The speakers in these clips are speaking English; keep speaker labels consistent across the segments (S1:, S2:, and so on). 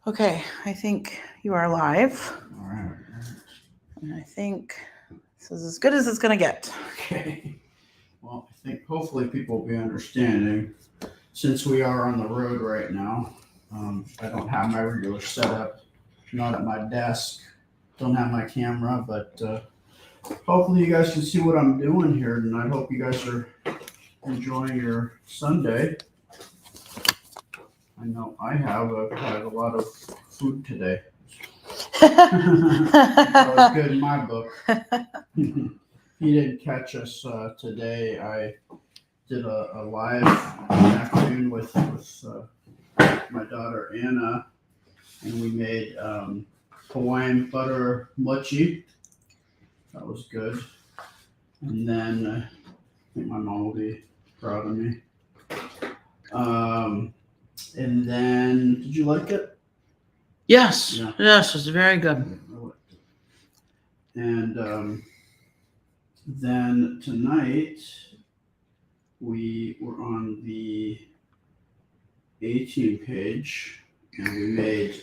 S1: Okay, I think you are live.
S2: All right.
S1: And I think this is as good as it's going to get.
S2: Okay. Well, I think hopefully people will be understanding. Since we are on the road right now, I don't have my regular setup, not at my desk, don't have my camera, but hopefully you guys can see what I'm doing here, and I hope you guys are enjoying your Sunday. I know I have. I've had a lot of food today. That was good in my book. If you didn't catch us today, I did a live afternoon with my daughter Anna, and we made Hawaiian butter mochi. That was good. And then I think my mom will be proud of me. And then, did you like it?
S1: Yes,
S2: Yeah.
S1: yes, it's very good.
S2: I liked it. And then tonight we were on the 18 page, and we made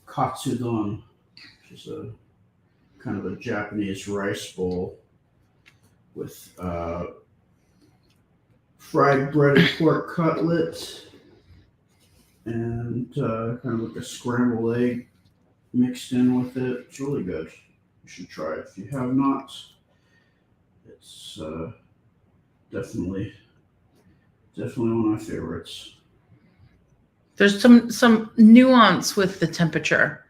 S2: katsudon, which is a kind of a Japanese rice bowl with fried breaded pork cutlet and kind of like a scrambled egg mixed in with it. It's really good. You should try it if you have not. It's definitely one of my favorites.
S1: There's some nuance with the temperature.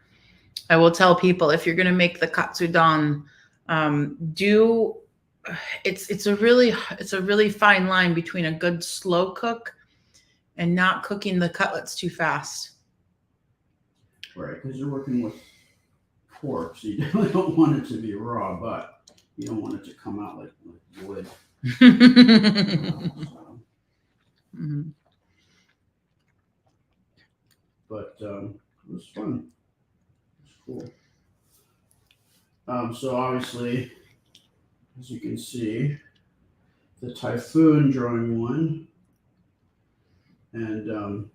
S1: I will tell people, if you're going to make the katsudon, it's a really fine line between a good slow cook and not cooking the cutlets too fast.
S2: Right, because you're working with pork, so you definitely don't want it to be raw, but you don't want it to come out like wood.
S1: Mm-hmm.
S2: But it was fun. It was cool. So obviously, as you can see, the Typhoon drawing won, and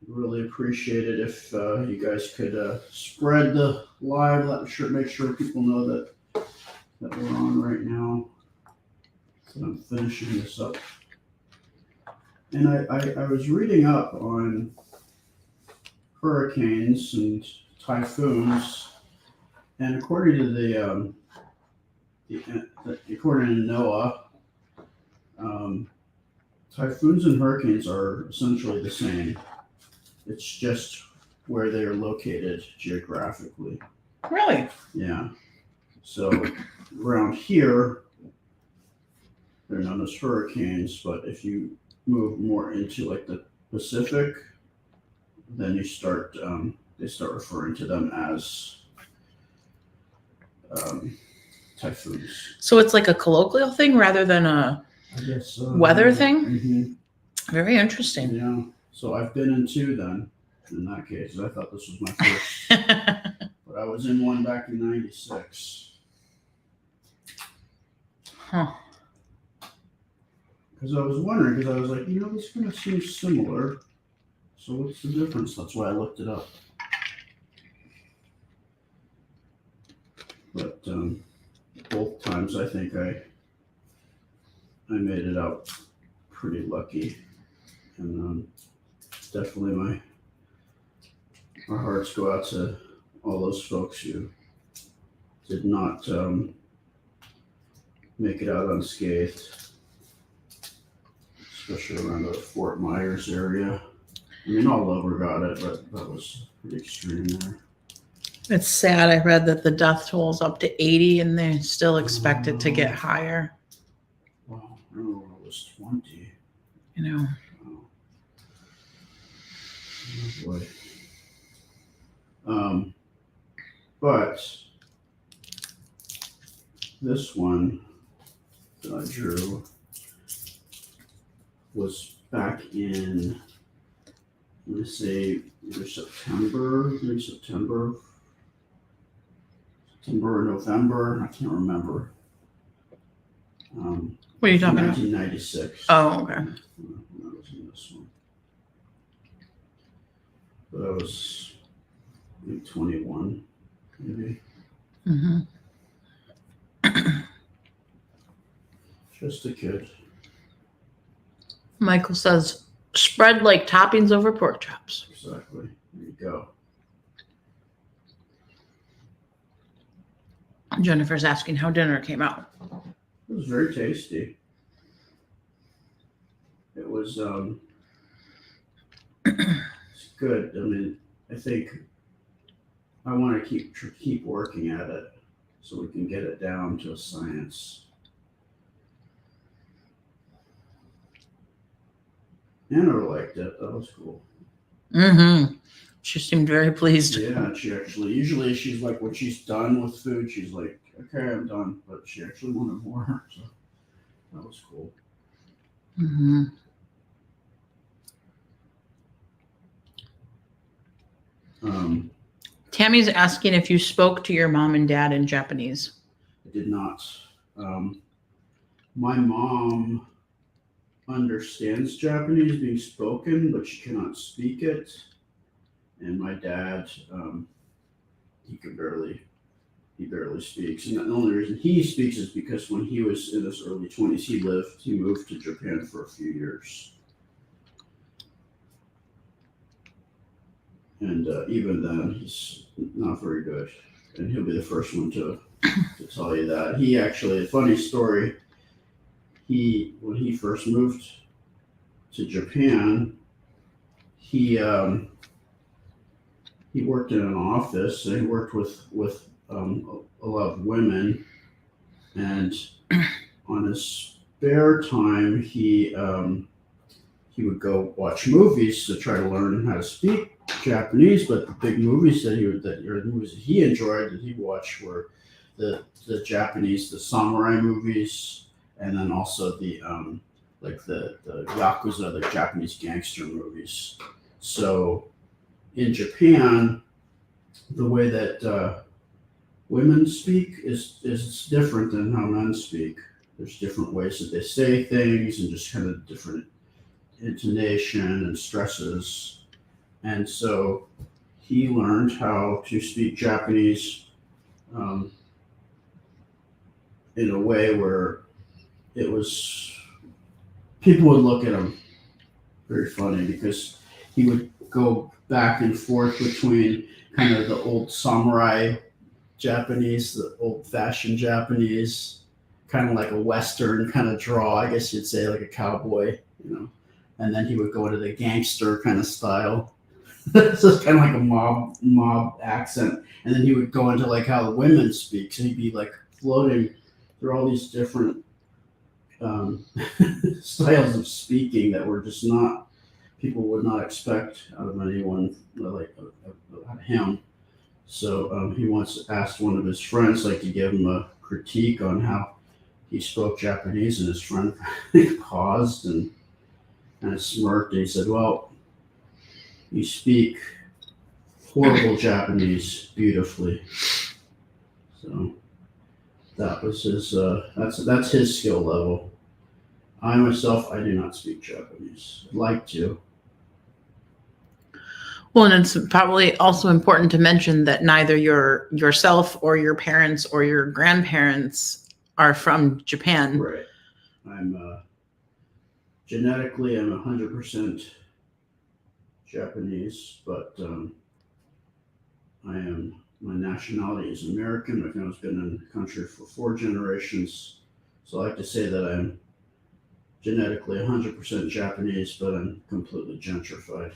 S2: really appreciate it if you guys could spread the live. Make sure people know that we're on right now. So I'm finishing this up, and I was reading up on hurricanes and typhoons, and according to according to NOAA, typhoons and hurricanes are essentially the same. It's just where they are located geographically.
S1: Really?
S2: Yeah. So around here, they're known as hurricanes, but if you move more into like the Pacific, then they start referring to them as typhoons.
S1: So it's like a colloquial thing rather than a weather thing?
S2: Mm-hmm.
S1: Very interesting.
S2: Yeah. So I've been in two then, in that case. I thought this was my first. But I was in one back in 96.
S1: Huh.
S2: Because I was wondering, because I was like, this kind of seems similar. So what's the difference? That's why I looked it up. But both times I think I made it out pretty lucky. And definitely my hearts go out to all those folks who did not make it out unscathed, especially around the Fort Myers area. I mean, all over got it, but that was pretty extreme there.
S1: It's sad. I read that the death toll's up to 80 and they still expect it to get higher.
S2: Wow, I remember when it was 20.
S1: You know.
S2: Oh boy. But this one that I drew was back in, I'm going to say either September or November. I can't remember.
S1: What are you talking about?
S2: 1996.
S1: Oh, okay.
S2: When I was in this one. But I was like 21, maybe.
S1: Hmm.
S2: Just a kid.
S1: Michael says, spread like toppings over pork chops.
S2: Exactly. There you go.
S1: Jennifer's asking how dinner came out.
S2: It was very tasty. It was it's good. I mean, I think I want to keep working at it so we can get it down to a science. Anna liked it. That was cool.
S1: Mm-hmm. She seemed very pleased.
S2: Yeah, she actually, usually she's like, when she's done with food, she's like, okay, I'm done. But she actually wanted more. So that was cool.
S1: Mm-hmm. Tammy's asking if you spoke to your mom and dad in Japanese.
S2: I did not. My mom understands Japanese being spoken, but she cannot speak it. And my dad, he barely speaks. And the only reason he speaks is because when he was in his early 20s, he moved to Japan for a few years. And even then, he's not very good. And he'll be the first one to tell you that. He actually, a funny story, when he first moved to Japan, he worked in an office and he worked with a lot of women, and on his spare time he would go watch movies to try to learn how to speak Japanese. But the big movies that he enjoyed that he watched were the Japanese, the samurai movies, and then also the like the Yakuza, the Japanese gangster movies. So in Japan, the way that women speak is different than how men speak. There's different ways that they say things and just kind of different intonation and stresses. And so he learned how to speak Japanese in a way where it was, people would look at him very funny because he would go back and forth between kind of the old samurai Japanese, the old-fashioned Japanese, kind of like a Western kind of draw, I guess you'd say, like a cowboy, and then he would go into the gangster kind of style. So it's kind of like a mob accent, and then he would go into like how the women speak, so he'd be like floating through all these different styles of speaking that were just not, people would not expect out of anyone like him. So he once asked one of his friends to give him a critique on how he spoke Japanese, and his friend paused and kind of smirked, and he said, "Well, you speak horrible Japanese beautifully." So that was his. That's his skill level. I myself, I do not speak Japanese. I'd like to.
S1: Well, and it's probably also important to mention that neither yourself or your parents or your grandparents are from Japan.
S2: Right. I'm genetically, I'm 100% Japanese, but my nationality is American. My family's been in the country for 4 generations. So I like to say that I'm genetically 100% Japanese, but I'm completely gentrified.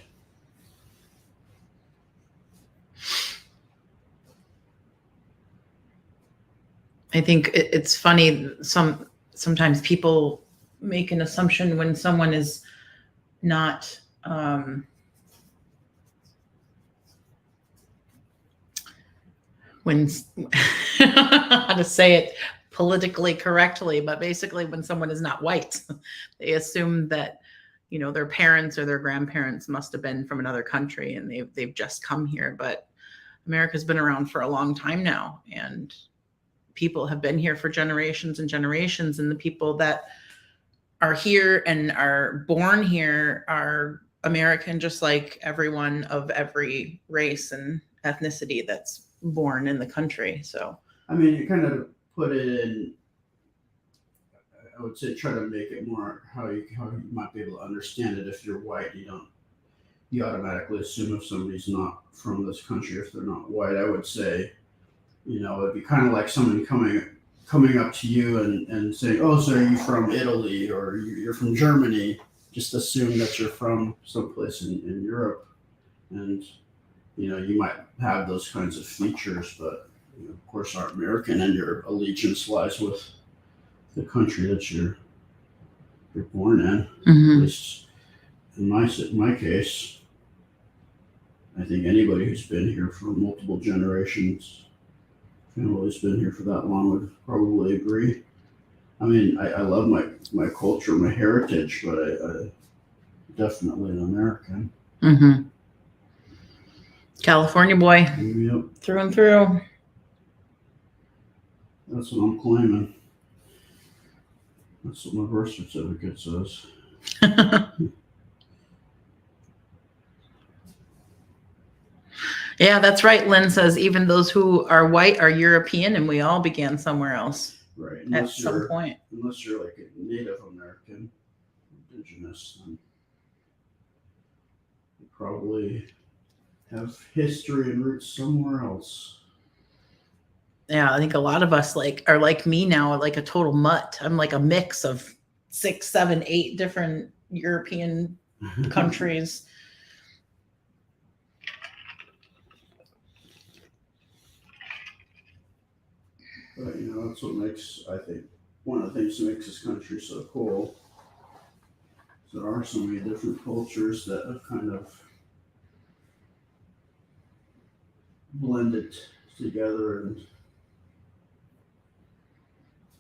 S1: I think it's funny. Sometimes people make an assumption when someone is not how to say it politically correctly, but basically when someone is not white, they assume that their parents or their grandparents must have been from another country and they've just come here. But America's been around for a long time now, and people have been here for generations and generations, and the people that are here and are born here are American, just like everyone of every race and ethnicity that's born in the country. So,
S2: I mean, you kind of put it in. I would say try to make it more how you might be able to understand it. If you're white, you automatically assume if somebody's not from this country, if they're not white. I would say, it'd be kind of like someone coming up to you and saying, "Oh, so are you from Italy or you're from Germany?" Just assume that you're from someplace in Europe, and you might have those kinds of features, but of course, aren't American, and your allegiance lies with the country that you're born in. At least in my case, I think anybody who's been here for multiple generations, family's been here for that long, would probably agree. I mean, I love my culture, my heritage, but I definitely an American.
S1: California boy,
S2: Yep,
S1: through and through.
S2: that's what I'm claiming. That's what my birth certificate says.
S1: Yeah, that's right. Lynn says even those who are white are European, and we all began somewhere else
S2: Right.
S1: at some point.
S2: Unless you're like a Native American, indigenous, then you probably have history and roots somewhere else.
S1: Yeah, I think a lot of us are like me now, like a total mutt. I'm like a mix of 6, 7, 8 different European countries.
S2: But that's what makes, I think, one of the things that makes this country so cool. There are so many different cultures that have kind of blended together and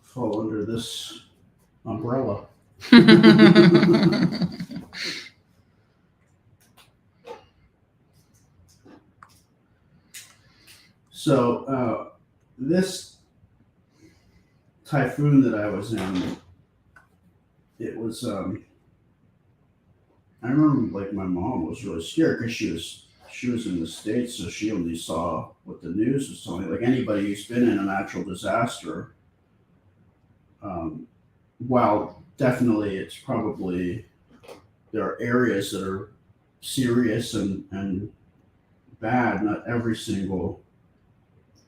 S2: fall under this umbrella. So this typhoon that I was in, it was I remember like my mom was really scared because she was in the States, so she only saw what the news was telling. Like anybody who's been in a natural disaster, while definitely it's probably there are areas that are serious and bad. Not every single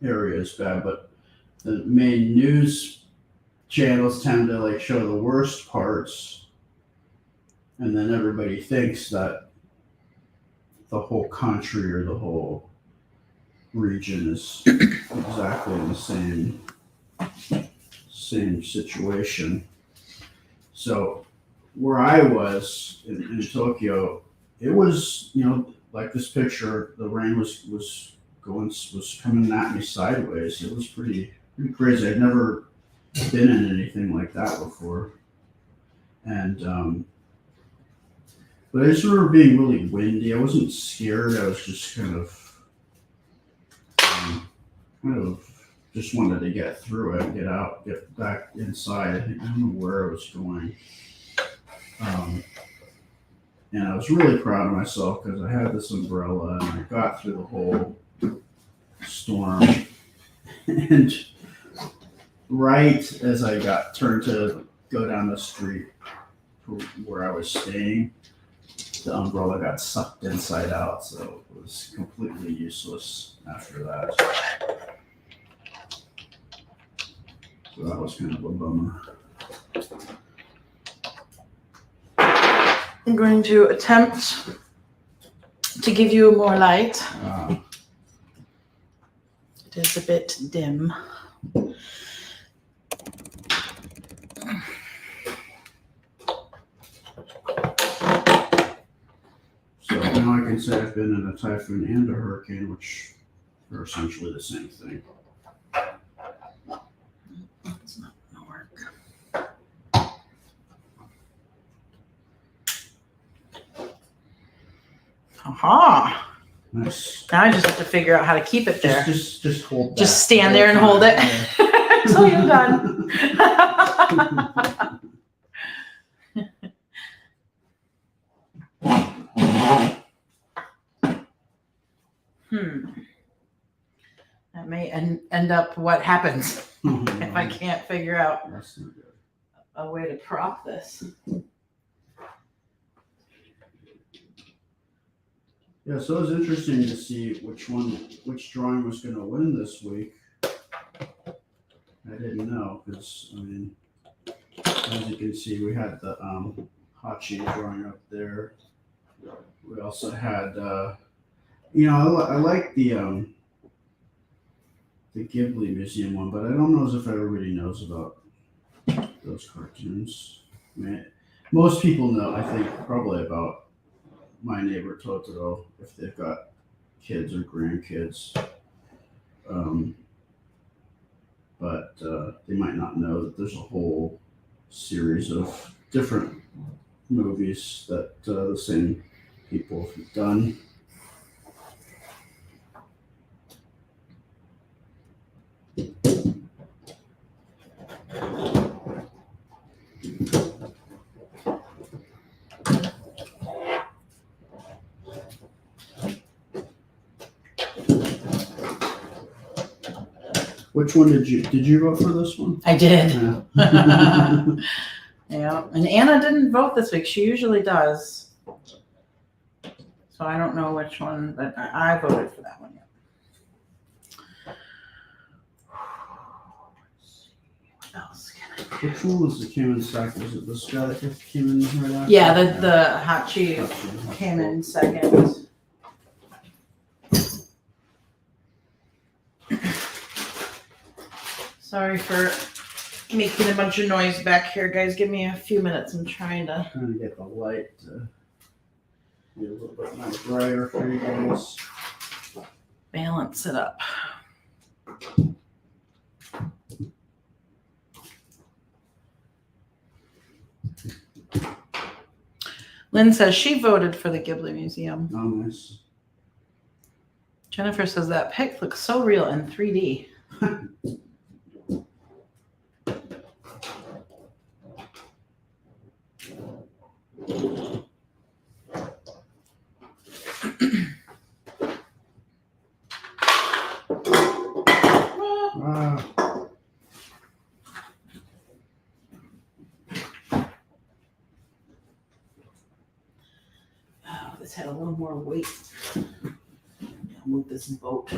S2: area is bad, but the main news channels tend to like show the worst parts, and then everybody thinks that the whole country or the whole region is exactly in the same situation. So where I was in Tokyo, it was like this picture. The rain was coming at me sideways. It was pretty crazy. I'd never been in anything like that before, and but I just remember being really windy. I wasn't scared. I was just kind of just wanted to get through it, get back inside. I don't know where I was going. And I was really proud of myself because I had this umbrella and I got through the whole storm. And right as I turned to go down the street where I was staying, the umbrella got sucked inside out, so it was completely useless after that. So that was kind of a bummer.
S1: I'm going to attempt to give you more light. It is a bit dim.
S2: So now I can say I've been in a typhoon and a hurricane, which are essentially the same thing.
S1: That's not gonna work. Aha!
S2: Nice.
S1: Now I just have to figure out how to keep it there.
S2: Just hold that.
S1: Just stand there and hold it until you're done. may end up what happens if I can't figure out
S2: That's not good.
S1: a way to prop this.
S2: Yeah, so it was interesting to see which drawing was going to win this week. I didn't know because, I mean, as you can see, we had the Hachi drawing up there. We also had, I like the Ghibli Museum one, but I don't know as if everybody knows about those cartoons. I mean, most people know, I think, probably about My Neighbor Totoro if they've got kids or grandkids. But they might not know that there's a whole series of different movies that the same people have done. Which one did you vote for this one?
S1: I did.
S2: Yeah.
S1: Yeah, and Anna didn't vote this week. She usually does. So I don't know which one, but I voted for that one. Yeah. What else can I do?
S2: Which one was the came in second? Was it this guy that came in right after?
S1: Yeah, the Hachi came in second. Sorry for making a bunch of noise back here, guys. Give me a few minutes. I'm trying to
S2: get the light to be a little bit more brighter for you guys.
S1: balance it up. Lynn says she voted for the Ghibli Museum.
S2: Oh, nice.
S1: Jennifer says that pic looks so real in 3D.
S2: Wow.
S1: Oh, this had a little more weight. I'll move this boat.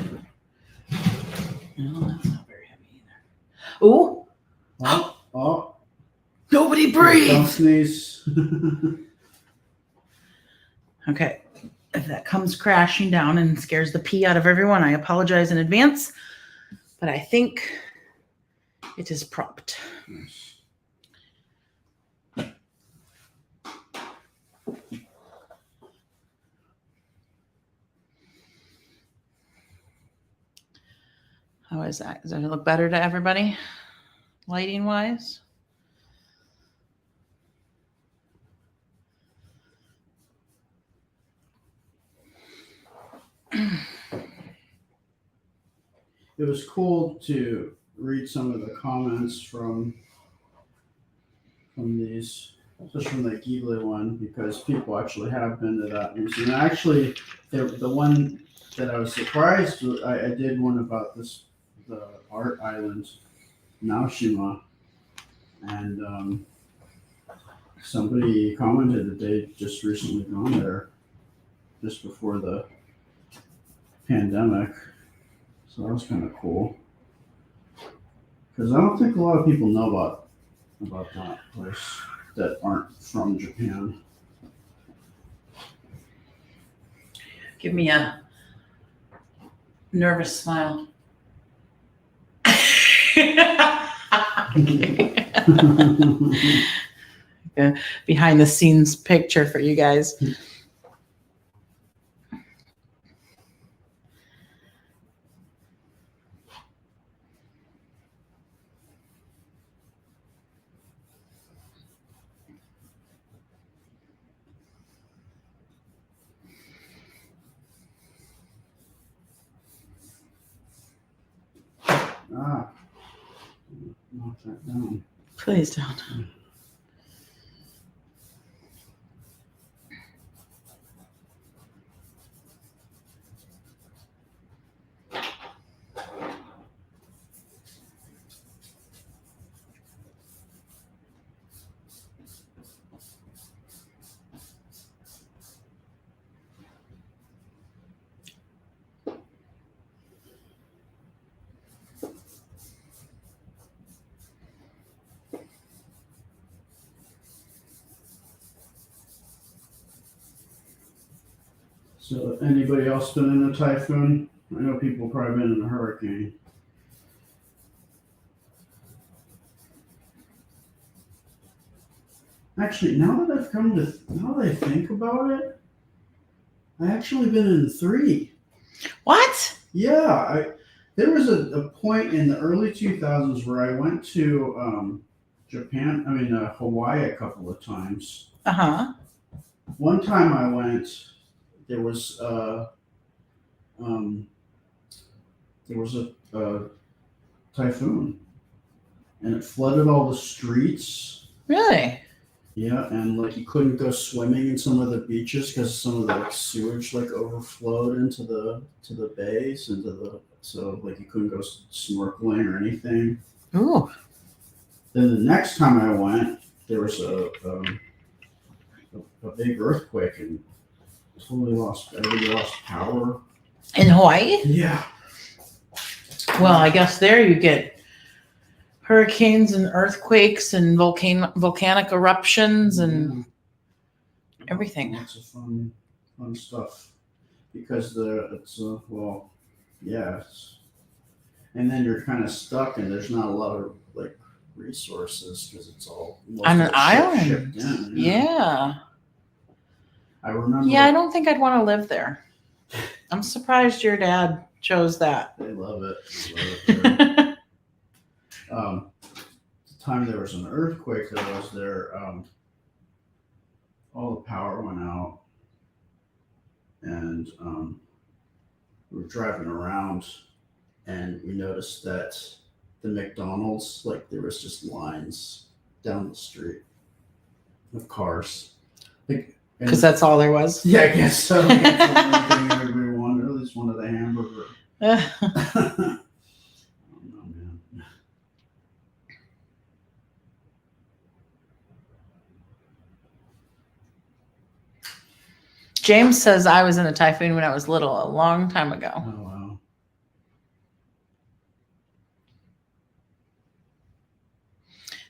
S1: No, that's not very heavy either. Ooh!
S2: Oh.
S1: Nobody
S2: Don't
S1: breathe!
S2: sneeze.
S1: Okay, if that comes crashing down and scares the pee out of everyone, I apologize in advance, but I think it is propped.
S2: Nice.
S1: How is that? Does that look better to everybody, lighting wise?
S2: It was cool to read some of the comments from these, especially from the Ghibli one, because people actually have been to that museum. And actually, the one that I was surprised with, I did one about the art island, Naoshima, and somebody commented that they just recently gone there, just before the pandemic. So that was kind of cool. Because I don't think a lot of people know about that place that aren't from Japan.
S1: Give me a nervous smile. Behind the scenes picture for you guys.
S2: Knock that down.
S1: Please don't.
S2: So anybody else been in a typhoon? I know people probably been in a hurricane. Actually, now that I think about it, I actually been in 3.
S1: What?
S2: Yeah, there was a point in the early 2000s where I went to Japan. I mean Hawaii a couple of times.
S1: Uh-huh.
S2: One time I went, there was um, a typhoon, and it flooded all the streets.
S1: Really?
S2: Yeah, and like you couldn't go swimming in some of the beaches because some of the like sewage like overflowed into the bays so like you couldn't go snorkeling or anything.
S1: Ooh.
S2: Then the next time I went, there was a big earthquake and everybody lost power.
S1: In Hawaii?
S2: Yeah.
S1: Well, I guess there you get hurricanes and earthquakes and volcanic eruptions and everything.
S2: Lots of fun stuff because and then you're kind of stuck and there's not a lot of like resources because it's all
S1: On an island.
S2: shipped in.
S1: Yeah.
S2: I remember.
S1: Yeah, I don't think I'd want to live there. I'm surprised your dad chose that.
S2: They love it. The time there was an earthquake that was there, all the power went out, and we were driving around, and we noticed that the McDonald's, like there was just lines down the street of cars.
S1: Because that's all there was.
S2: Yeah, I guess so. That's the only thing everybody wanted, or at least wanted a hamburger. I don't know, man.
S1: James says I was in a typhoon when I was little, a long time ago.
S2: Oh, wow.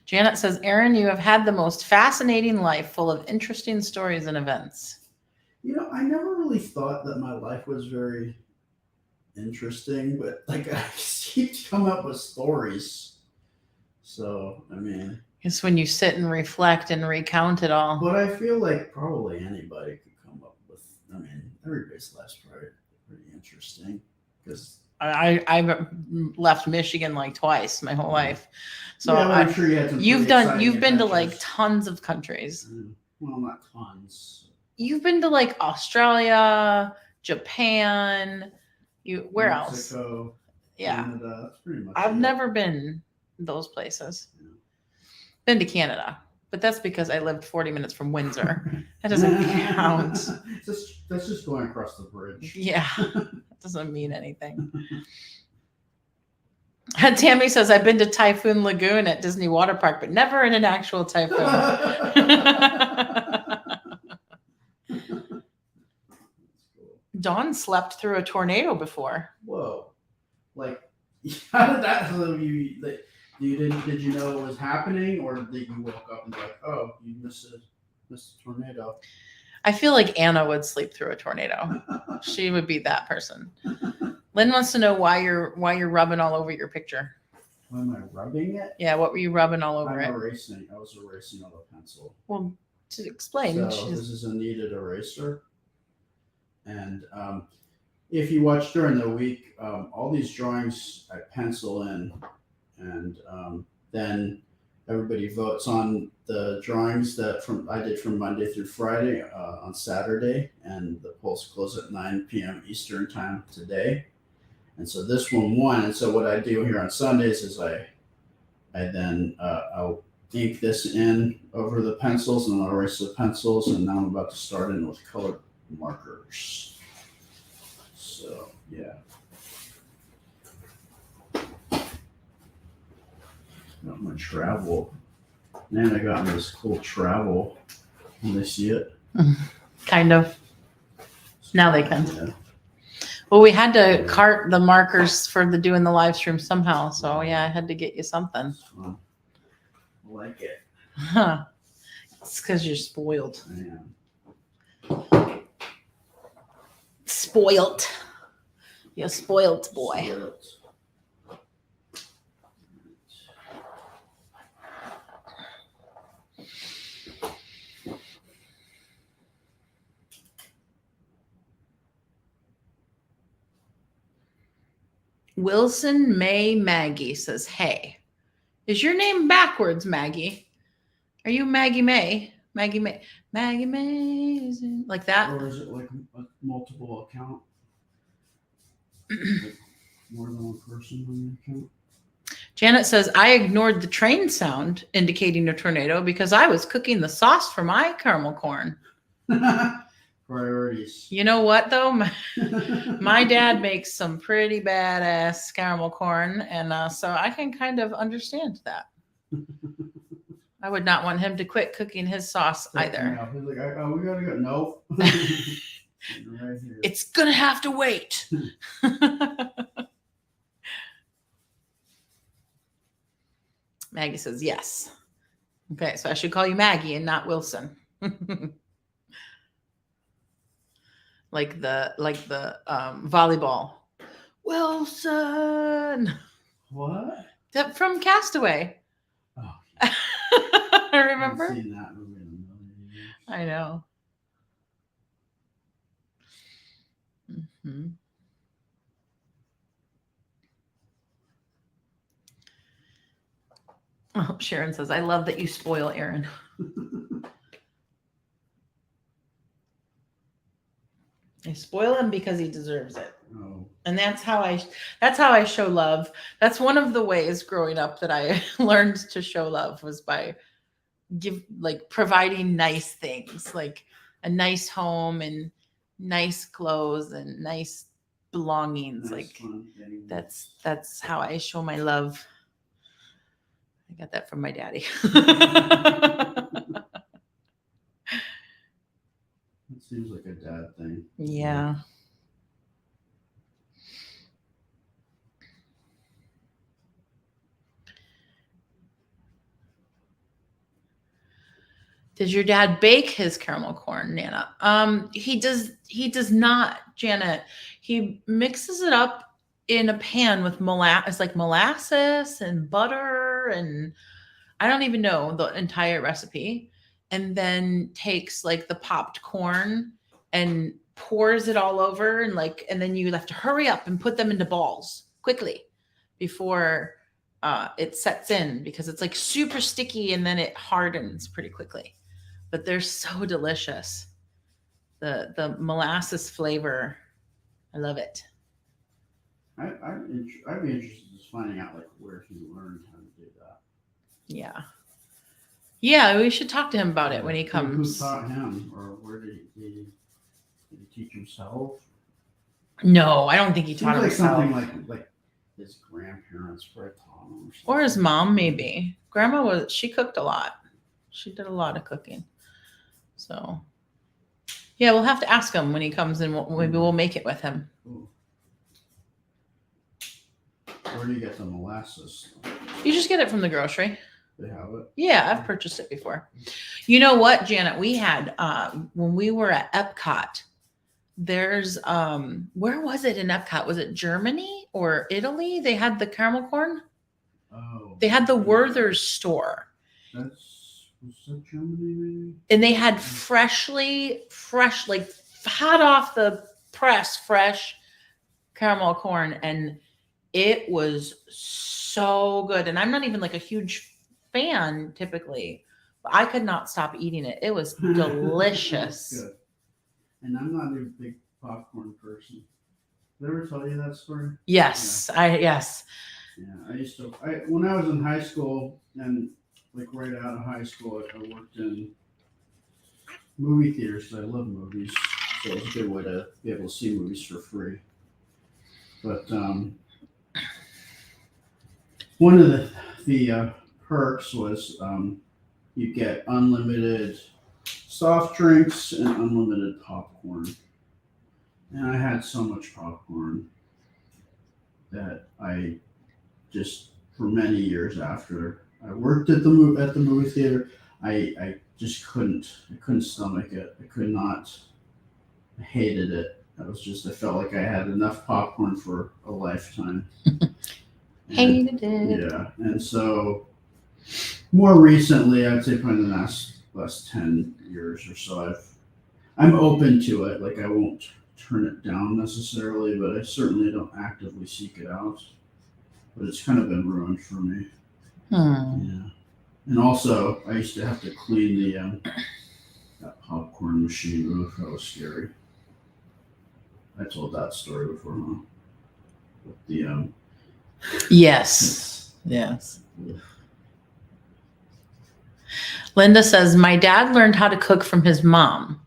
S1: Janet says, Aaron, you have had the most fascinating life full of interesting stories and events.
S2: You know, I never really thought that my life was very interesting, but like I keep coming up with stories. So, I mean,
S1: It's when you sit and reflect and recount it all.
S2: but I feel like probably anybody could come up with, I mean, everybody's life's probably pretty interesting because
S1: I've left Michigan like twice my whole life. So
S2: yeah, I'm sure you had some
S1: you've
S2: pretty
S1: been to
S2: exciting
S1: like
S2: adventures.
S1: tons of countries.
S2: Well, not tons.
S1: You've been to like Australia, Japan. Where else?
S2: Mexico,
S1: Yeah.
S2: Canada, that's pretty much
S1: I've
S2: it.
S1: never been those places.
S2: Yeah.
S1: Been to Canada, but that's because I lived 40 minutes from Windsor. That doesn't count.
S2: That's just going across the bridge.
S1: Yeah, that doesn't mean anything. Tammy says, I've been to Typhoon Lagoon at Disney Water Park, but never in an actual typhoon. Dawn slept through a tornado before.
S2: Whoa! Like, how did that? Did you know it was happening, or did you woke up and be like, oh, you missed a tornado?
S1: I feel like Anna would sleep through a tornado. She would be that person. Lynn wants to know why you're rubbing all over your picture.
S2: Why am I rubbing it?
S1: Yeah, what were you rubbing all over it?
S2: I was erasing on a pencil.
S1: Well, to explain.
S2: So this is a kneaded eraser. And if you watch during the week, all these drawings I pencil in, and then everybody votes on the drawings that I did from Monday through Friday on Saturday, and the polls close at 9 p.m. Eastern time today. And so this one won. And so what I do here on Sundays is I'll ink this in over the pencils, and I'll erase the pencils, and now I'm about to start in with colored markers. So yeah. Got my travel. Man, I got this cool travel. Can they see it?
S1: Kind of. Now they can.
S2: Yeah.
S1: Well, we had to cart the markers for doing the live stream somehow. So yeah, I had to get you something.
S2: I like it.
S1: Huh. It's because you're spoiled.
S2: I am.
S1: spoilt. You spoilt boy.
S2: Spoiled.
S1: Wilson May Maggie says, hey, is your name backwards, Maggie? Are you Maggie May? Maggie May. Maggie May. Is it like that?
S2: Or is it like a multiple account? Like more than one person on the account?
S1: Janet says, I ignored the train sound indicating a tornado because I was cooking the sauce for my caramel corn.
S2: Priorities.
S1: You know what, though? My dad makes some pretty badass caramel corn, and so I can kind of understand that. I would not want him to quit cooking his sauce either.
S2: No, he's like, oh, we gotta go. No. Right here.
S1: It's going to have to wait. Maggie says, yes. Okay, so I should call you Maggie and not Wilson. like the volleyball. Wilson.
S2: What?
S1: That from Castaway.
S2: Oh,
S1: Remember?
S2: I've seen that movie in a million years.
S1: I know. Mm-hmm. Oh, Sharon says, I love that you spoil Aaron. I spoil him because he deserves it.
S2: Oh.
S1: And that's how I show love. That's one of the ways growing up that I learned to show love was by providing nice things, like a nice home and nice clothes and nice belongings.
S2: Nice
S1: That's how I show my love. I got that from my daddy.
S2: It seems like a dad thing.
S1: Yeah. Does your dad bake his caramel corn, Nana? He does not, Janet. He mixes it up in a pan with molasses and butter, and I don't even know the entire recipe. And then takes like the popped corn and pours it all over, and then you have to hurry up and put them into balls quickly before it sets in, because it's like super sticky and then it hardens pretty quickly. But they're so delicious. The molasses flavor, I love it.
S2: I'd be interested in finding out like where he learned how to do that.
S1: Yeah. Yeah, we should talk to him about it when he comes.
S2: Who taught him, or where did he teach himself?
S1: No, I don't think he taught himself.
S2: Something like his grandparents probably taught him,
S1: or his mom, maybe. Grandma she cooked a lot. She did a lot of cooking. So, yeah, we'll have to ask him when he comes, and maybe we'll make it with him.
S2: Ooh. Where do you get the molasses?
S1: You just get it from the grocery.
S2: They have it?
S1: Yeah, I've purchased it before. You know what, Janet? We had, when we were at Epcot, there's, where was it in Epcot? Was it Germany or Italy? They had the caramel corn.
S2: Oh.
S1: They had the Werther's store.
S2: Was that Germany, maybe?
S1: And they had fresh, like hot off the press, fresh caramel corn. And it was so good. And I'm not even like a huge fan typically, but I could not stop eating it. It was delicious.
S2: Good. And I'm not a big popcorn person. Did I ever tell you that story?
S1: Yes.
S2: Yeah.
S1: Yes.
S2: Yeah, when I was in high school, and like right out of high school, I worked in movie theaters because I love movies. So it was a good way to be able to see movies for free. But one of the perks was you get unlimited soft drinks and unlimited popcorn. And I had so much popcorn that I just, for many years after I worked at the movie theater, I just couldn't stomach it. I could not. I hated it. I felt like I had enough popcorn for a lifetime.
S1: Hated it.
S2: Yeah, and so more recently, I'd say probably in the last 10 years or so, I'm open to it. Like I won't turn it down necessarily, but I certainly don't actively seek it out. But it's kind of been ruined for me. Yeah, and also I used to have to clean that popcorn machine. Oof, that was scary. I told that story before, huh? With the
S1: Yes. Linda says, my dad learned how to cook from his mom.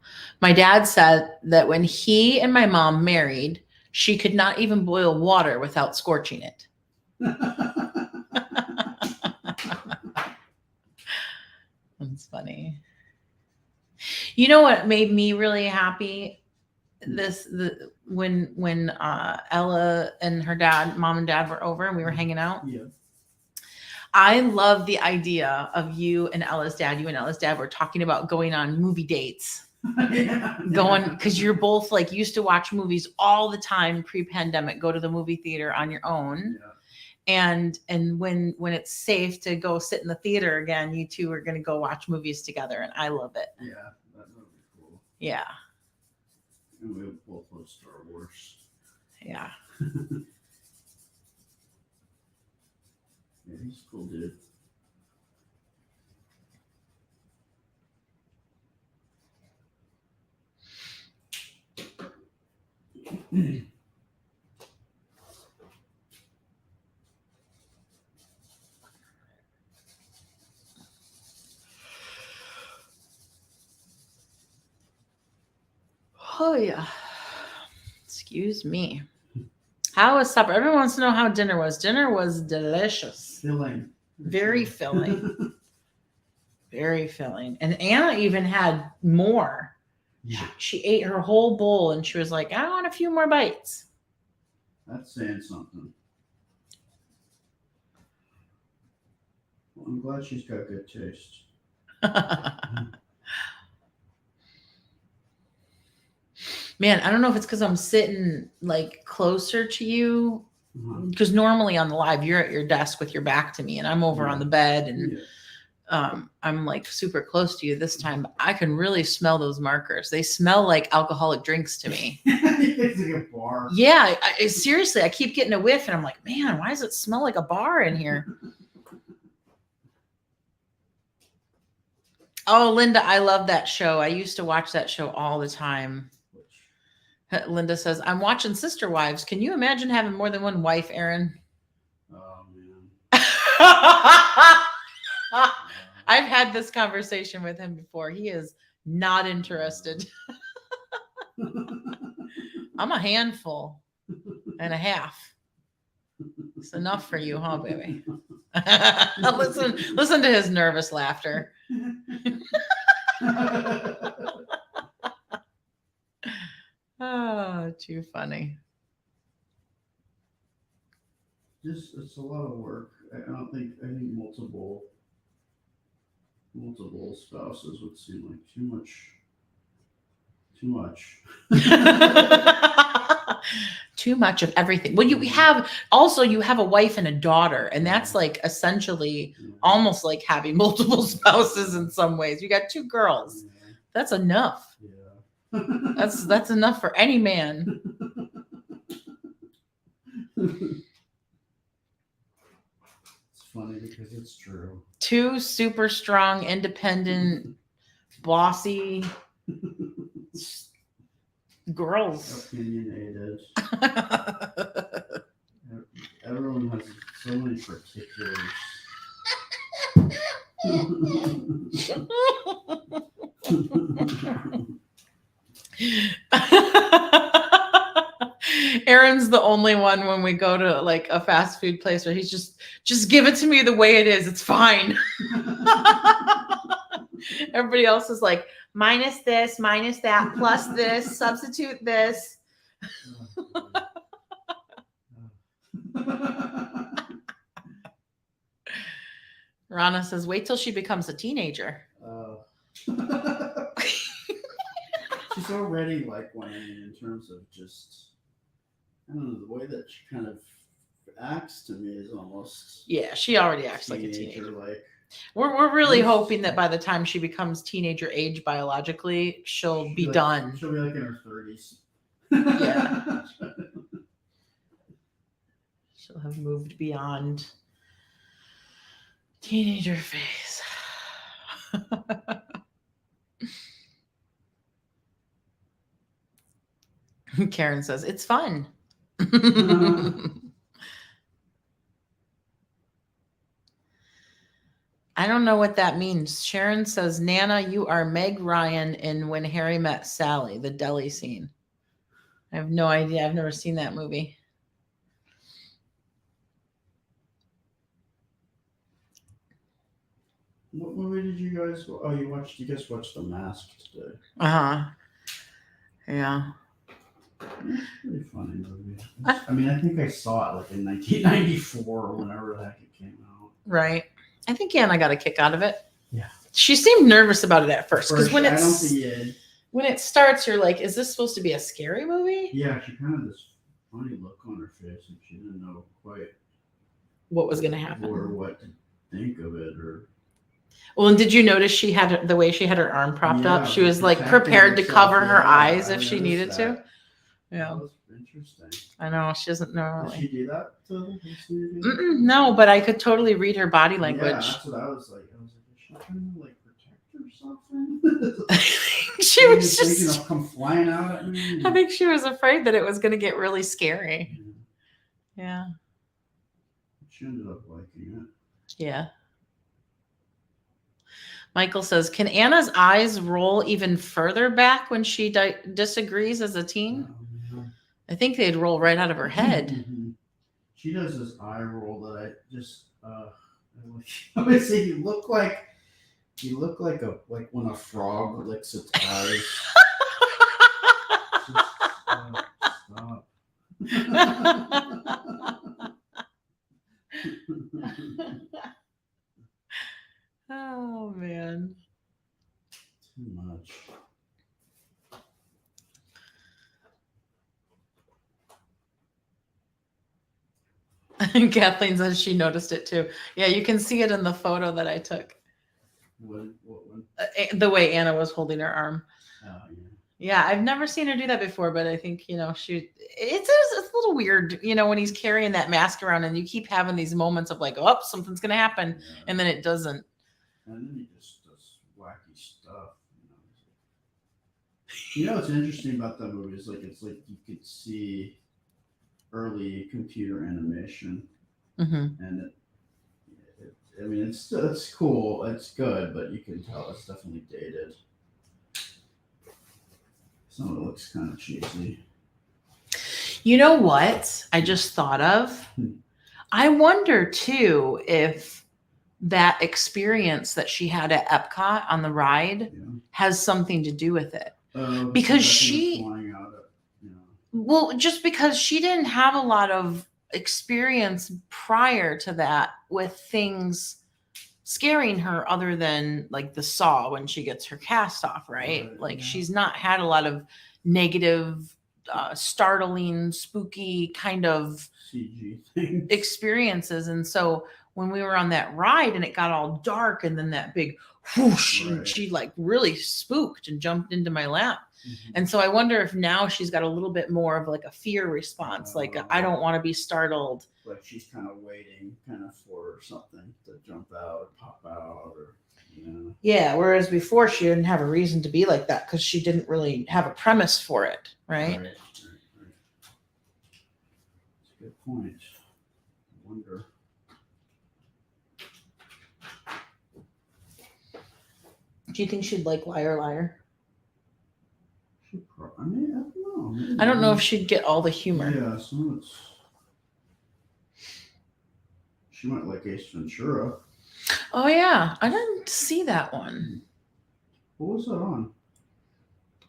S1: My dad said that when he and my mom married, she could not even boil water without scorching it. That's funny. You know what made me really happy? When Ella and her mom and dad were over and we were hanging out.
S2: Yeah.
S1: I love the idea of you and Ella's dad were talking about going on movie dates. Because you're both like used to watch movies all the time pre-pandemic, go to the movie theater on your own.
S2: Yeah.
S1: And when it's safe to go sit in the theater again, you two are going to go watch movies together. And I love it.
S2: Yeah, that would be cool.
S1: Yeah.
S2: And we both love Star Wars.
S1: Yeah.
S2: Yeah, he's a cool dude.
S1: Oh yeah. Excuse me. How was supper? Everyone wants to know how dinner was. Dinner was delicious.
S2: Filling.
S1: Very filling. Very filling. And Anna even had more.
S2: Yeah.
S1: She ate her whole bowl and she was like, I want a few more bites.
S2: That's saying something. Well, I'm glad she's got good taste.
S1: Man, I don't know if it's because I'm sitting like closer to you. Because normally on the live, you're at your desk with your back to me and I'm over on the bed and I'm like super close to you this time. But I can really smell those markers. They smell like alcoholic drinks to me.
S2: It's like a bar.
S1: Yeah, seriously, I keep getting a whiff and I'm like, man, why does it smell like a bar in here? Oh, Linda, I love that show. I used to watch that show all the time. Linda says, I'm watching Sister Wives. Can you imagine having more than one wife, Aaron?
S2: Oh, man.
S1: I've had this conversation with him before. He is not interested. I'm a handful and a half. It's enough for you, huh, baby? Listen to his nervous laughter. Oh, too funny.
S2: It's a lot of work. I think multiple spouses would seem like too much.
S1: Too much of everything. Well, you have a wife and a daughter, and that's like essentially almost like having multiple spouses in some ways. You got 2 girls. That's enough.
S2: Yeah.
S1: That's enough for any man.
S2: It's funny because it's true.
S1: 2 super strong, independent, bossy girls.
S2: Opinionated. Everyone has so many particulars.
S1: Aaron's the only one when we go to like a fast food place where he's just give it to me the way it is. It's fine. Everybody else is like, minus this, minus that, plus this, substitute this. Rana says, wait till she becomes a teenager.
S2: She's she's already like one. I mean, in terms of just, I don't know, the way that she kind of acts to me is almost
S1: Yeah, she already acts like a teenager.
S2: Like
S1: we're really hoping that by the time she becomes teenager age biologically, she'll be done.
S2: She'll be like in her 30s.
S1: Yeah. She'll have moved beyond teenager phase. Karen says, it's fun. I don't know what that means. Sharon says, Nana, you are Meg Ryan in When Harry Met Sally, the deli scene. I have no idea. I've never seen that movie.
S2: What movie did you guys? Oh, you guys watched The Mask today.
S1: Yeah.
S2: Pretty funny movie. I mean, I think I saw it like in 1994 or whenever the heck it came out.
S1: Right. I think Anna got a kick out of it.
S2: Yeah.
S1: She seemed nervous about it at first because when
S2: when
S1: it starts, you're like, is this supposed to be a scary movie?
S2: Yeah, she kind of this funny look on her face, and she didn't know quite
S1: what was going to happen
S2: or what to think of it. Or
S1: well, and did you notice she had the way she had her arm propped up? She was like prepared to cover her eyes if she needed to. Yeah,
S2: that was interesting.
S1: I know she doesn't normally.
S2: Did she do that to them?
S1: No, but I could totally read her body language.
S2: Yeah, that's what I was like. Is she trying to like protect herself?
S1: She was just
S2: thinking of come flying out at me.
S1: I think she was afraid that it was going to get really scary. Yeah.
S2: She ended up liking it.
S1: Yeah. Michael says, can Anna's eyes roll even further back when she disagrees as a teen? I think they'd roll right out of her head.
S2: She does this eye roll that I just I would say you look like when a frog licks its eyes. Stop.
S1: Oh man.
S2: Too much.
S1: Kathleen says she noticed it too. Yeah, you can see it in the photo that I took.
S2: What
S1: the way Anna was holding her arm.
S2: Yeah.
S1: Yeah, I've never seen her do that before, but I think, it's a little weird, when he's carrying that mask around and you keep having these moments of like, oh, something's going to happen. Yeah. And then it doesn't.
S2: And then he just does wacky stuff. What's interesting about that movie is it's like you could see early computer animation, and it's cool, it's good, but you can tell it's definitely dated. Some of it looks kind of cheesy.
S1: You know what I just thought of? I wonder too if that experience that she had at Epcot on the ride has something to do with it, because just because she didn't have a lot of experience prior to that with things scaring her other than like the saw when she gets her cast off, right? She's not had a lot of negative, startling, spooky kind of
S2: CG things.
S1: Experiences. And so when we were on that ride and it got all dark and then that big whoosh, and she like really spooked and jumped into my lap. And so I wonder if now she's got a little bit more of like a fear response. I don't want to be startled.
S2: Like she's kind of waiting for something to jump out or pop out or,
S1: Yeah. Whereas before she didn't have a reason to be like that because she didn't really have a premise for it. Right.
S2: That's a good point. I wonder.
S1: Do you think she'd like Liar Liar?
S2: I don't know. Maybe.
S1: I don't know if she'd get all the humor.
S2: Yeah, she might like Ace Ventura.
S1: Oh yeah, I didn't see that one.
S2: What was that on?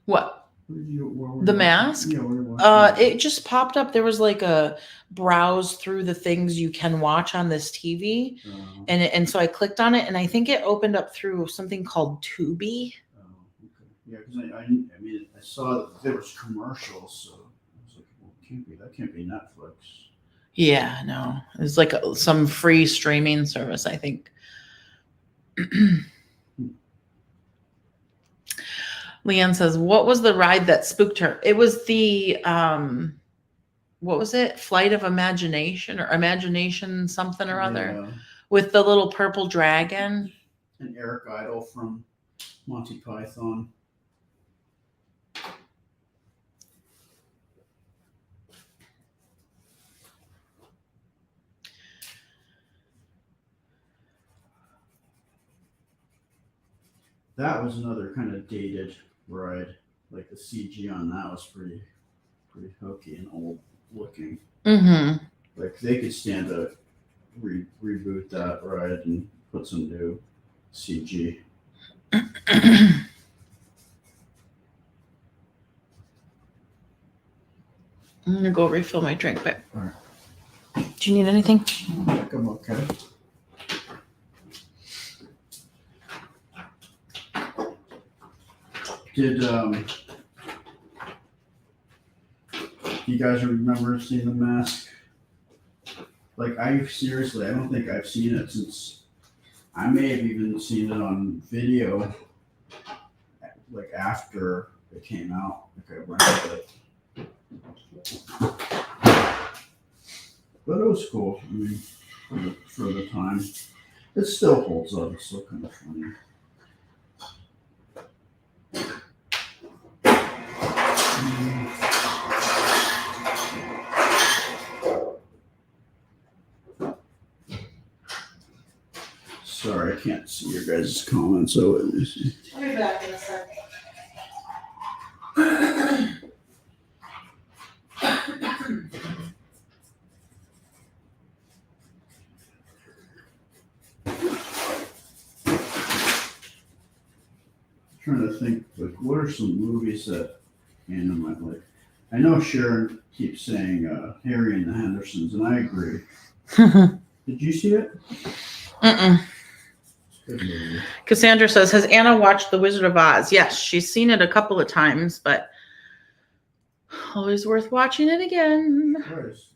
S1: What? The Mask?
S2: Yeah,
S1: it just popped up. There was like a browse through the things you can watch on this TV, and so I clicked on it, and I think it opened up through something called Tubi.
S2: Yeah, because I mean, I saw that there was commercials, so I was like, well, that can't be Netflix.
S1: Yeah, no, it's like some free streaming service, I think. Leanne says, "What was the ride that spooked her?" It was the what was it? Flight of Imagination or Imagination something or other
S2: Yeah,
S1: with the little purple dragon.
S2: and Eric Idle from Monty Python. That was another kind of dated ride. Like the CG on that was pretty hokey and old looking.
S1: Mm-hmm.
S2: Like they could stand to reboot that ride and put some new CG.
S1: I'm gonna go refill my drink, but
S2: All right.
S1: do you need anything?
S2: I think I'm okay. Did you guys remember seeing The Mask? Like I don't think I've seen it since I may have even seen it on video like after it came out. Like I rented it. But it was cool. I mean, for the time. It still holds up. It's still kind of funny. Sorry, I can't see your guys' comments, so let me see.
S1: I'll be back in a second.
S2: Trying to think, like, what are some movies that Anna might like? I know Sharon keeps saying Harry and the Hendersons, and I agree. Did you see it?
S1: Mm-mm.
S2: It's a good movie.
S1: Cassandra says, "Has Anna watched The Wizard of Oz?" Yes, she's seen it a couple of times, but always worth watching it again.
S2: Right, was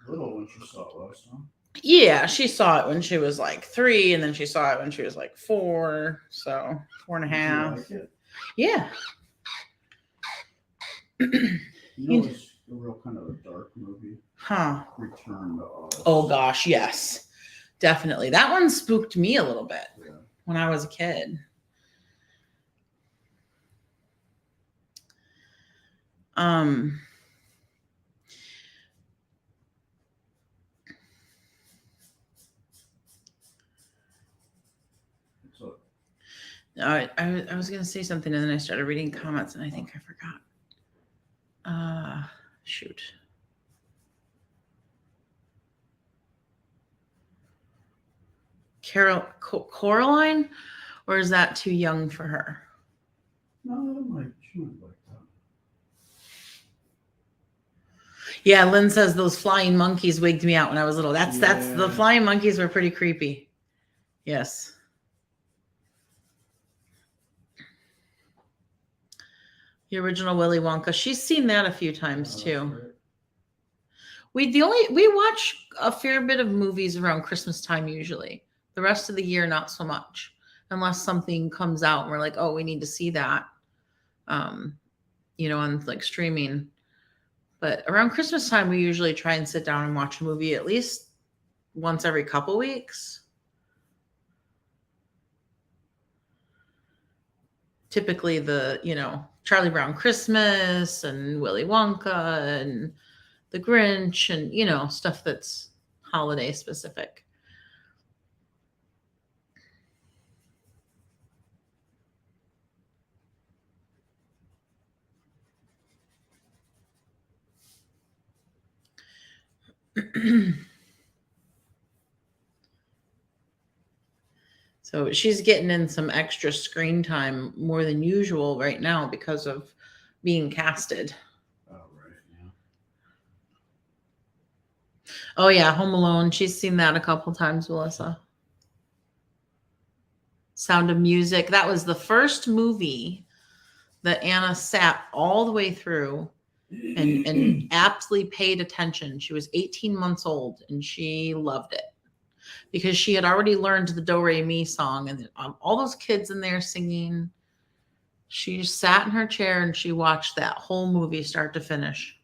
S2: little when she saw it last time.
S1: Yeah, she saw it when she was like 3, and then she saw it when she was like 4, so 4 and a
S2: Did you
S1: half.
S2: like it?
S1: Yeah.
S2: You know, it's a real kind of a dark movie.
S1: Huh.
S2: Return to Oz.
S1: Oh gosh, yes. Definitely. That one spooked me a little bit
S2: Yeah.
S1: when I was a kid.
S2: So,
S1: I was going to say something and then I started reading comments and I think I forgot. Shoot. Coraline, or is that too young for her?
S2: no, she might like that.
S1: Yeah, Lynn says those flying monkeys wigged me out when I was little. That's the
S2: Yeah.
S1: flying monkeys were pretty creepy. Yes. The original Willy Wonka. She's seen that a few times too.
S2: Right.
S1: We watch a fair bit of movies around Christmas time usually. The rest of the year, not so much, unless something comes out and we're like, oh, we need to see that, on like streaming. But around Christmas time, we usually try and sit down and watch a movie at least once every couple weeks. Typically the, Charlie Brown Christmas and Willy Wonka and The Grinch and, stuff that's holiday specific. So she's getting in some extra screen time more than usual right now because of being casted.
S2: Oh, right, yeah.
S1: Oh yeah, Home Alone. She's seen that a couple times, Melissa. Sound of Music. That was the first movie that Anna sat all the way through and aptly paid attention. She was 18 months old and she loved it because she had already learned the Do Re Mi song, and all those kids in there singing. She just sat in her chair and she watched that whole movie start to finish.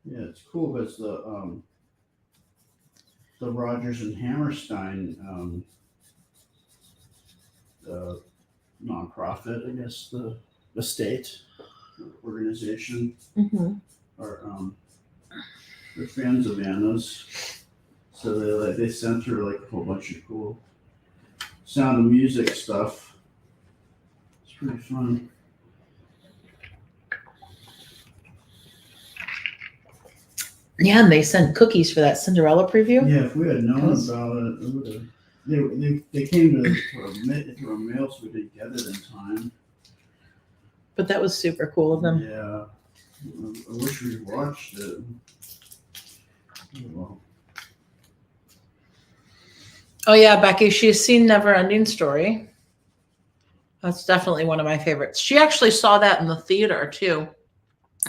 S2: Yeah, it's cool because the Rogers and Hammerstein the nonprofit, I guess, the state organization are they're fans of Anna's, so they sent her like a whole bunch of cool Sound of Music stuff. It's pretty fun.
S1: Yeah, and they sent cookies for that Cinderella preview.
S2: Yeah, if we had known about it, it would have. They came to our mail, so we didn't get it in time.
S1: But that was super cool of them.
S2: Yeah, I wish we watched it. Oh, well.
S1: Oh yeah, Becky, she's seen Never Ending Story. That's definitely one of my favorites. She actually saw that in the theater too.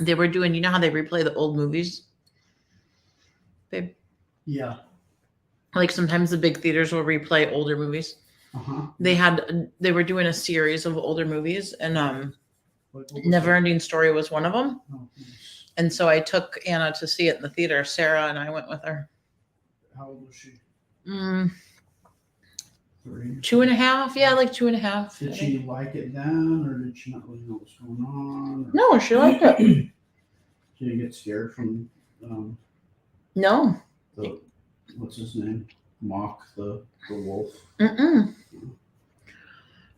S1: They were doing, you know how they replay the old movies?
S2: Yeah.
S1: Like sometimes the big theaters will replay older movies. They were doing a series of older movies, and Never Ending Story was one of them.
S2: Oh, nice.
S1: And so I took Anna to see it in the theater. Sarah and I went with her.
S2: How old was she?
S1: 3. 2.5. Yeah, like 2.5.
S2: Did she like it then, or did she not really know what's going on? Or...
S1: No, she liked it.
S2: She didn't get scared from
S1: no.
S2: What's his name? Mock the wolf.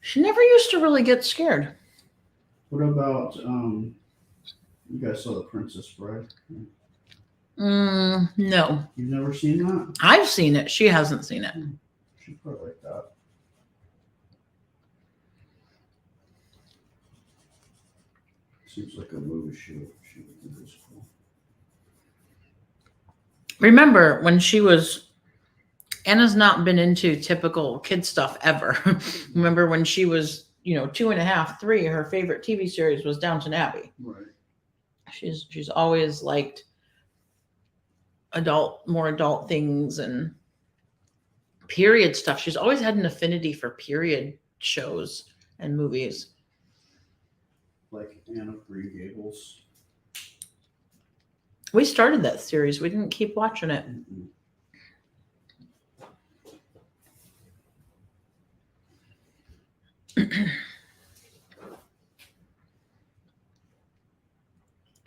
S1: She never used to really get scared.
S2: What about you guys saw The Princess Bride?
S1: No.
S2: You've never seen that?
S1: I've seen it. She hasn't seen it.
S2: She'd probably like that. Seems like a movie she would think is cool.
S1: Remember when Anna's not been into typical kid stuff ever. Remember when she was, 2.5, 3, her favorite TV series was Downton Abbey.
S2: Right.
S1: She's always liked more adult things and period stuff. She's always had an affinity for period shows and movies.
S2: Like Anne of Green Gables.
S1: We started that series. We didn't keep watching it.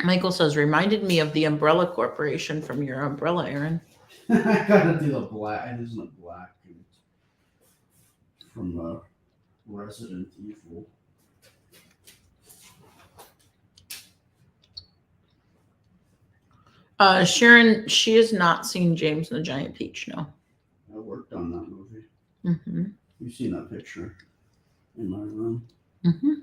S1: Michael says, reminded me of the Umbrella Corporation from your umbrella, Aaron.
S2: I gotta do the black. It isn't a black from Resident Evil.
S1: Sharon, she has not seen James and the Giant Peach, no.
S2: I worked on that movie.
S1: Mm-hmm.
S2: You've seen that picture in my room.
S1: Mm-hmm.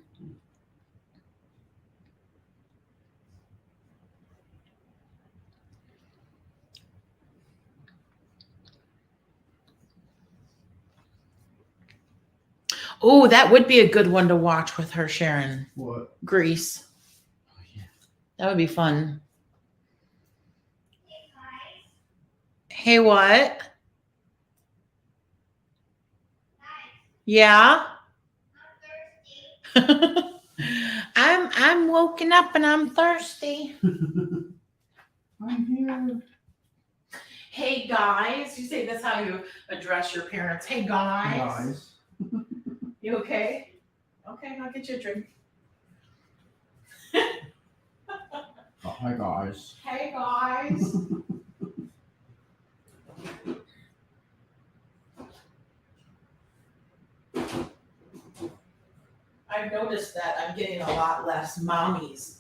S1: Oh, that would be a good one to watch with her, Sharon.
S2: What?
S1: Grease.
S2: Oh, yeah.
S1: That would be fun. Hey, what? Yeah. I'm woken up and I'm thirsty.
S2: I'm here.
S1: Hey guys, you say that's how you address your parents. Hey guys.
S2: Guys.
S1: You okay? Okay, I'll get you a drink.
S2: Oh, hi guys.
S1: Hey guys. I've noticed that I'm getting a lot less mommies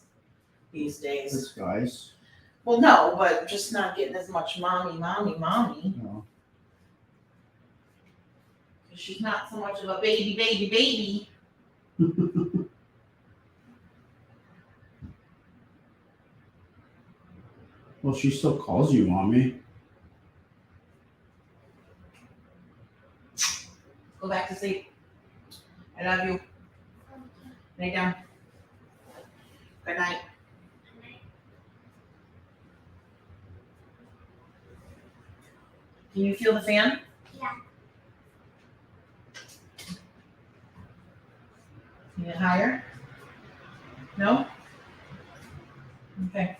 S1: these days.
S2: This guys.
S1: Well, no, but just not getting as much mommy.
S2: No.
S1: She's not so much of a baby.
S2: Well, she still calls you mommy.
S1: Go back to sleep. I love you. Lay down. Good night. Can you feel the fan?
S3: Yeah.
S1: Can you get higher? No? Okay.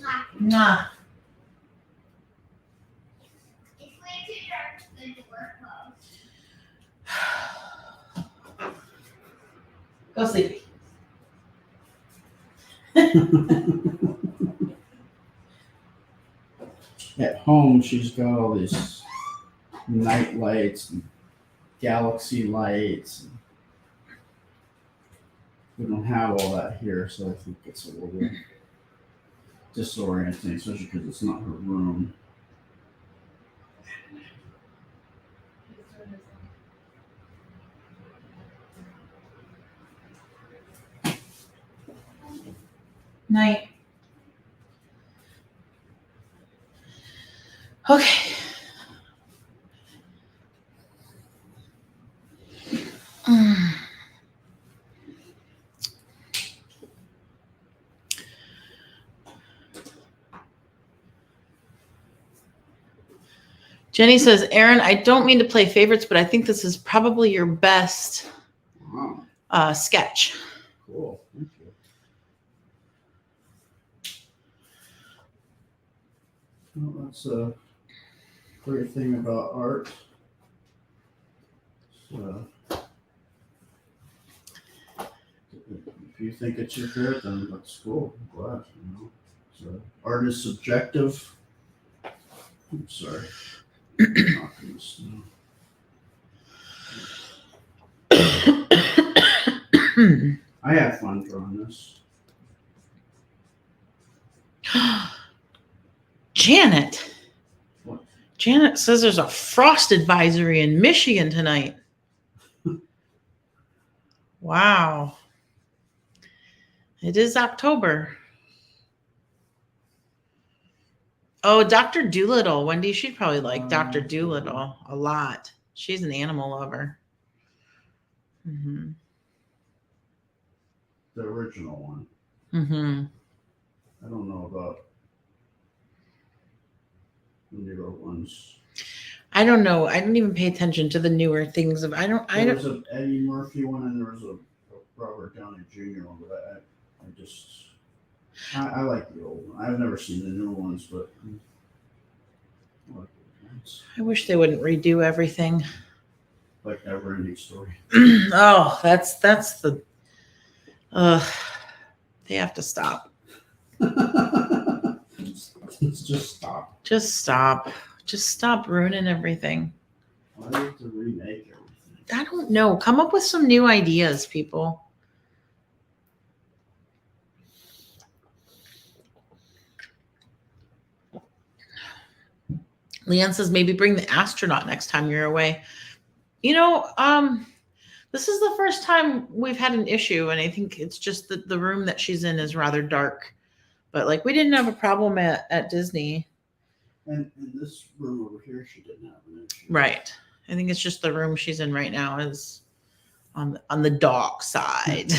S3: Nah,
S1: Nah.
S3: it's way too dark for the door closed.
S1: Go sleep.
S2: At home, she's got all these night lights and galaxy lights. We don't have all that here, so I think it's a little disorienting, especially because it's not her room.
S1: Night. Okay. Jenny says, Aaron, I don't mean to play favorites, but I think this is probably your best
S2: Wow,
S1: sketch.
S2: cool. Thank you. Well, that's a great thing about art. So, if you think it's your favorite, then that's cool. I'm glad. So, art is subjective. I'm sorry. Knocking the snow. I had fun drawing this.
S1: Janet.
S2: What?
S1: Janet says there's a frost advisory in Michigan tonight. Wow. It is October. Oh, Dr. Doolittle. Wendy, she'd probably like Dr. Doolittle a lot. She's an animal lover. Mm-hmm.
S2: The original one.
S1: Mm-hmm.
S2: I don't know about the newer ones.
S1: I don't know. I don't even pay attention to the newer things.
S2: There was an Eddie Murphy one and there was a Robert Downey Jr. one, but I like the old one. I've never seen the new ones, but I like the old ones.
S1: I wish they wouldn't redo everything.
S2: Like Never Ending Story.
S1: Oh, that's the they have to stop.
S2: Just stop.
S1: Just stop. Just stop ruining everything.
S2: Why do you have to remake everything?
S1: I don't know. Come up with some new ideas, people. Leanne says maybe bring the astronaut next time you're away. You know, this is the first time we've had an issue, and I think it's just that the room that she's in is rather dark. But like, we didn't have a problem at Disney.
S2: And in this room over here, she didn't have an issue.
S1: Right. I think it's just the room she's in right now is on the dark side.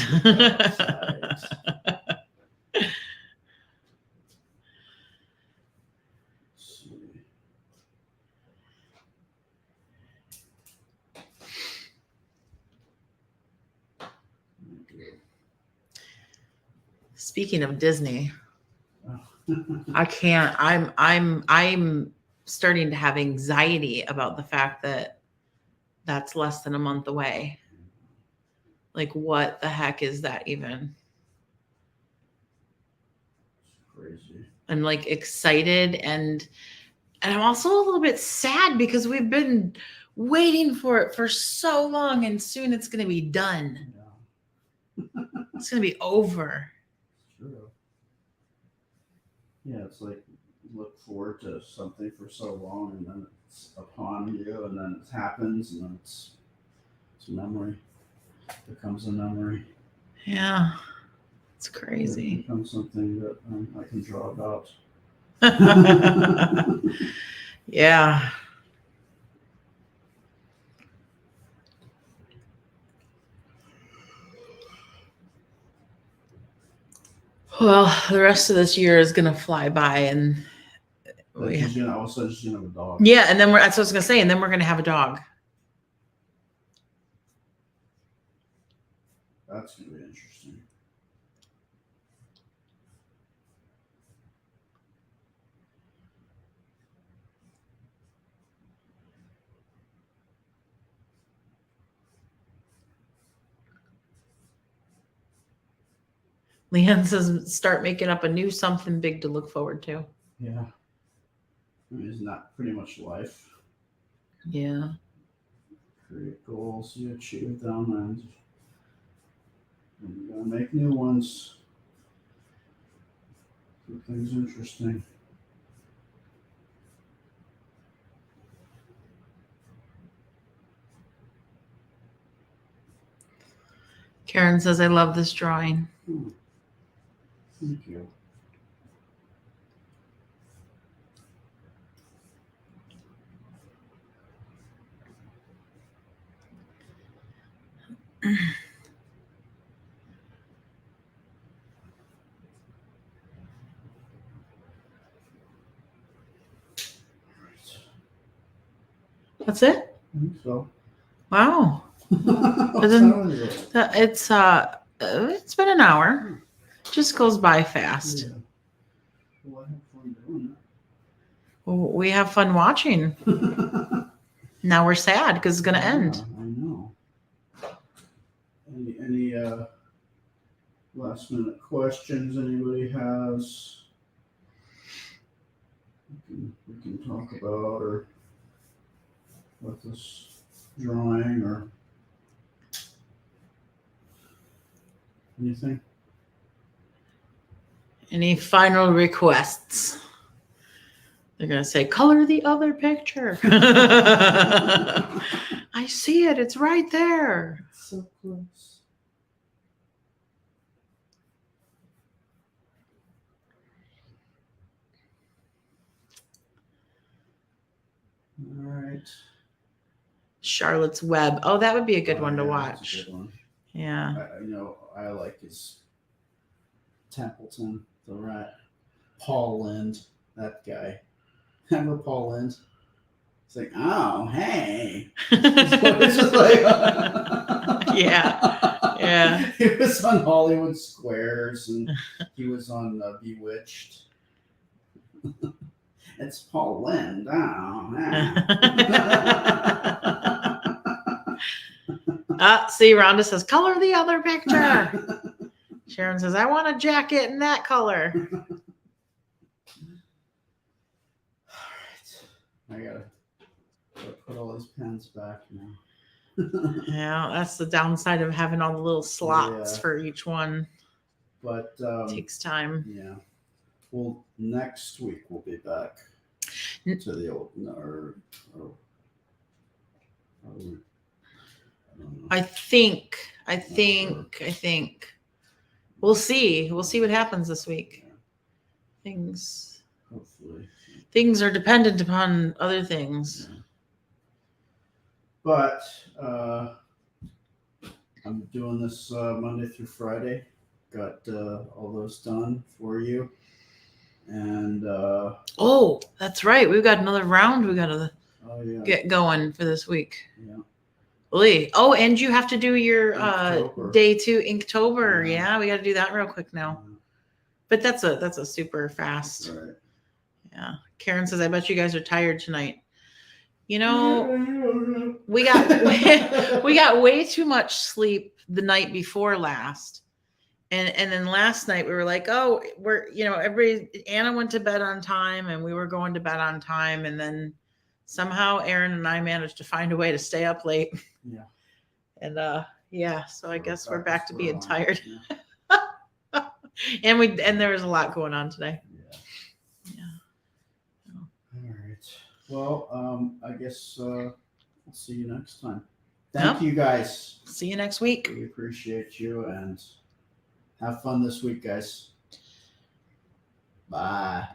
S1: Speaking of Disney, I can't. I'm starting to have anxiety about the fact that that's less than a month away. Like, what the heck is that even?
S2: Crazy.
S1: I'm like excited and I'm also a little bit sad because we've been waiting for it for so long, and soon it's going to be done.
S2: Yeah.
S1: It's going to be over.
S2: True. Yeah, it's like look forward to something for so long, and then it's upon you, and then it happens, and then it's memory. It becomes a memory.
S1: Yeah, it's
S2: It
S1: crazy.
S2: becomes something that I can draw about.
S1: Yeah. Well, the rest of this year is gonna fly by, and
S2: But she's gonna all of a sudden she's gonna have a dog.
S1: yeah, and then that's what I was gonna say, and then we're gonna have a dog.
S2: That's gonna be interesting.
S1: Leanne says start making up a new something big to look forward to.
S2: Yeah. I mean, isn't that pretty much life?
S1: Yeah.
S2: Create goals you achieve them, and you gotta make new ones. Keep things interesting.
S1: Karen says I love this drawing.
S2: Thank you.
S1: That's it?
S2: I think so.
S1: Wow.
S2: What
S1: Isn't-
S2: time is it?
S1: It's been an hour. Just goes by fast.
S2: Yeah. Well, I have fun doing
S1: We have fun watching.
S2: that.
S1: Now we're sad because it's gonna end.
S2: Yeah, I know. Any last minute questions anybody has? We can talk about, or with this drawing, or anything.
S1: Any final requests? They're gonna say, color the other picture. I see it. It's right there.
S2: So close. All right.
S1: Charlotte's Web. Oh, that would be a good one to
S2: Yeah,
S1: watch.
S2: that's a good one.
S1: Yeah.
S2: I like his Templeton, the rat. Paul Lind, that guy. Remember Paul Lind? It's like, oh, hey. It's just like,
S1: Yeah. Yeah.
S2: He was on Hollywood Squares, and he was on Bewitched. It's Paul Lind. Oh,
S1: See, Rhonda says, color the other picture. Sharon says, I want a jacket in that color.
S2: I gotta put all these pens back now.
S1: Yeah, that's the downside of having all the little slots
S2: Yeah.
S1: for each one.
S2: But
S1: Takes time.
S2: yeah. Well, next week we'll be back to the old or I don't know.
S1: I think. We'll see. We'll see what happens this week.
S2: Yeah,
S1: Things
S2: hopefully.
S1: are dependent upon other things.
S2: Yeah. But I'm doing this Monday through Friday. Got all those done for you. And
S1: Oh, that's right. We've got another round we gotta
S2: oh yeah.
S1: get going for this week.
S2: Yeah.
S1: Really? Oh, and you have to do your
S2: Inktober.
S1: day 2 Inktober.
S2: Yeah.
S1: Yeah, we got to do that real quick now. But that's a super fast.
S2: Right.
S1: Yeah. Karen says, I bet you guys are tired tonight. You know, we got way too much sleep the night before last. And then last night we were like, oh, Anna went to bed on time and we were going to bed on time. And then somehow Aaron and I managed to find a way to stay up late.
S2: Yeah.
S1: And so I guess we're back to being
S2: square one.
S1: tired.
S2: Yeah.
S1: And there was a lot going on today.
S2: Yeah.
S1: Yeah.
S2: All right. Well, I guess I'll see you next time. Thank you guys.
S1: See you next week.
S2: We appreciate you, and have fun this week, guys. Bye.